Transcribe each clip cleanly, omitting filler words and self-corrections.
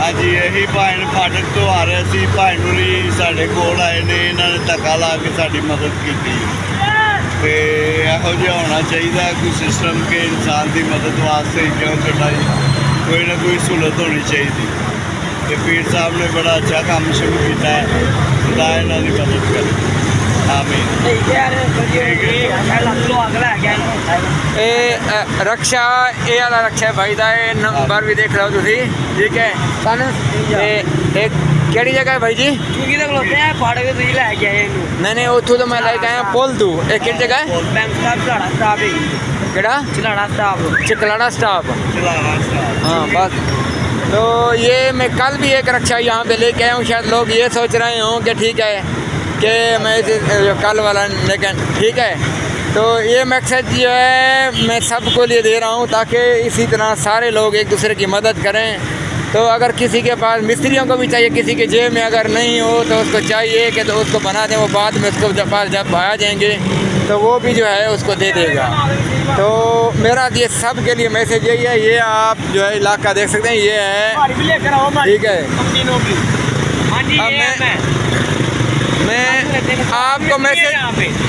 ਹਾਂਜੀ ਇਹੀ ਭੈਣ ਫਾਟਕ ਤੋਂ ਆ ਰਹੇ ਸੀ, ਭੈਣ ਹੁਣੀ ਸਾਡੇ ਕੋਲ ਆਏ ਨੇ, ਇਹਨਾਂ ਨੇ ਧੱਕਾ ਲਾ ਕੇ ਸਾਡੀ ਮਦਦ ਕੀਤੀ। ਤੇ ਇਹੋ ਜਿਹਾ ਹੋਣਾ ਚਾਹੀਦਾ ਕੋਈ ਸਿਸਟਮ ਕਿ ਇਨਸਾਨ ਦੀ ਮਦਦ ਵਾਸਤੇ ਕਿਉਂ ਛੁੱਟਾਈ, ਕੋਈ ਨਾ ਕੋਈ ਸਹੂਲਤ ਹੋਣੀ ਚਾਹੀਦੀ। ਤੇ ਪੀਰ ਸਾਹਿਬ ਨੇ ਬੜਾ ਅੱਛਾ ਕੰਮ ਸ਼ੁਰੂ ਕੀਤਾ ਹੈ, ਖੁਦਾ ਇਹਨਾਂ ਦੀ ਮਦਦ ਕਰੇ। ਆਮੀਨ। ਇਹ ਰਕਸ਼ਾ ਇਹ ਵਾਲਾ ਰਕਸ਼ਾ ਭਾਈ ਦਾ ਇਹ ਨੰਬਰ ਵੀ ਦੇਖ ਲਓ ਤੁਸੀਂ, ਠੀਕ ਹੈ ਸਾਨੂੰ। ਇਹ ਕਿਹੜੀ ਜਗ੍ਹਾ ਹੈ ਭਾਈ ਜੀ? ਚੁਗੀ ਦੇ ਖਲੋਤੇ ਆ ਫਾੜ ਕੇ ਤੁਸੀਂ ਲੈ ਕੇ ਆਏ ਇਹਨੂੰ। ਨਹੀਂ ਉੱਥੋਂ ਤਾਂ ਮੈਂ ਲੈ ਕੇ ਆਇਆ ਪੁੱਲ ਤੋਂ। ਇਹ ਕਿਹੜੀ ਜਗ੍ਹਾ ਹੈ? ਬੈਂਕ ਸਾਹਿਬ ਚਲਾੜਾ ਸਟਾਪ है। केड़ा? चलाड़ा स्टाफ। चिकलाना स्टॉप। हाँ बस। तो ये मैं कल भी एक रक्षा यहाँ पे लेके आया हूँ। शायद लोग ये सोच रहे हों कि ठीक है कि मैं कल वाला, लेकिन ठीक है। तो ये मकसद जो है मैं सबको लिए दे रहा हूँ ताकि इसी तरह सारे लोग एक दूसरे की मदद करें। तो अगर किसी के पास, मिस्त्रियों को भी चाहिए, किसी के जेब में अगर नहीं हो तो उसको चाहिए कि तो उसको बना दें, वो बाद में उसको पास जब आ जाएंगे तो वो भी जो है उसको दे देगा। तो मेरा ये सब के लिए मैसेज यही है। ये आप जो है इलाका देख सकते हैं, ये है, ठीक है। अब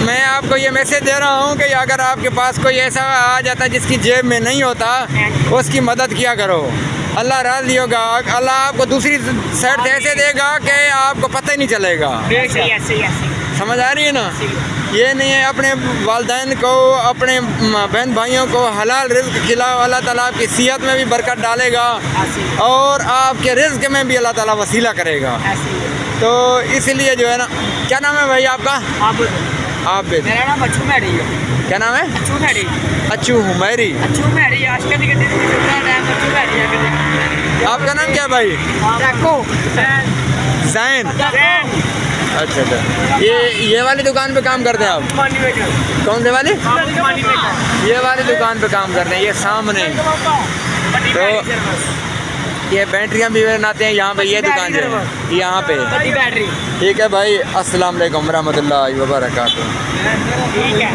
मैं आपको ये मैसेज दे रहा हूँ कि अगर आपके पास कोई ऐसा आ जाता है जिसकी जेब में नहीं होता, उसकी मदद किया करो। अल्लाह राज़ी होगा, अल्लाह आपको दूसरी साइड से ऐसे देगा कि आपको पता ही नहीं चलेगा। समझ आ रही है ना? ये नहीं है, अपने वालिदैन को, अपने बहन भाइयों को हलाल रिज़्क़ खिलाओ, अल्लाह ताला आपकी सेहत में भी बरकत डालेगा और आपके रिज़्क़ में भी अल्लाह ताला वसीला करेगा। तो इसलिए जो है ना, क्या नाम है भाई आपका? आबिद। मेरा नाम अच्छू मैडी है। क्या नाम है? अच्छू मैडी। अच्छू हुमैरी। अच्छू मैडी आजकल की अच्छू मैडी है। आपका नाम क्या है भाई? जैन। अच्छा अच्छा। ये वाली दुकान पे काम करते हैं आप? कौन से वाली? ये वाली दुकान पे काम करते हैं, ये सामने। तो ये बैटरियाँ भी बनाते हैं यहाँ पे, ये दुकान जो है यहाँ पे। ठीक है भाई, अस्सलाम वालेकुम रहमतुल्लाहि व बरकातहू। ठीक है।